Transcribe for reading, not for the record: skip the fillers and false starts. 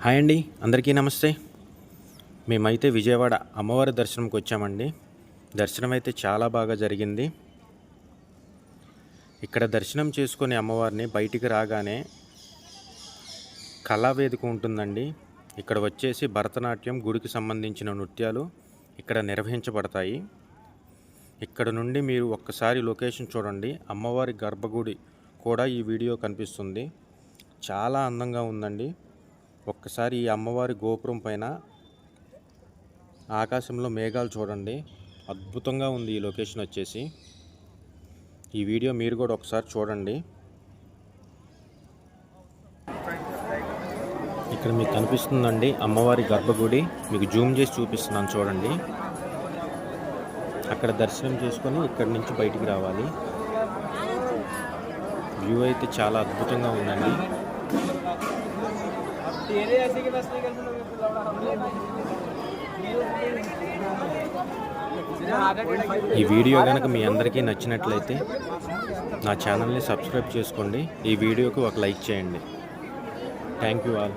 Hi అండి, అందరికీ నమస్తే. మేమైతే విజయవాడ అమ్మవారి దర్శనంకి వచ్చామండి. దర్శనం అయితే చాలా బాగా జరిగింది. ఇక్కడ దర్శనం చేసుకుని అమ్మవారిని బయటికి రాగానే కళావేదిక ఉంటుందండి. ఇక్కడ వచ్చేసి భరతనాట్యం, గుడికి సంబంధించిన నృత్యాలు ఇక్కడ నిర్వహించబడతాయి. ఇక్కడ నుండి మీరు ఒక్కసారి లొకేషన్ చూడండి. అమ్మవారి గర్భగుడి కూడా ఈ వీడియో కనిపిస్తుంది. చాలా అందంగా ఉందండి. ఒక్కసారి ఈ అమ్మవారి గోపురం పైన ఆకాశంలో మేఘాలు చూడండి. అద్భుతంగా ఉంది ఈ లొకేషన్ వచ్చేసి. ఈ వీడియో మీరు కూడా ఒకసారి చూడండి. ఇక్కడ మీకు కనిపిస్తుందండి అమ్మవారి గర్భగుడి. మీకు జూమ్ చేసి చూపిస్తున్నాను చూడండి. అక్కడ దర్శనం చేసుకొని ఇక్కడి నుంచి బయటికి రావాలి. వ్యూ అయితే చాలా అద్భుతంగా ఉందండి. ఈ వీడియో కనుక మీ అందరికీ నచ్చినట్లయితే నా ఛానల్ని సబ్స్క్రైబ్ చేసుకోండి. ఈ వీడియోకి ఒక లైక్ చేయండి. Thank you all.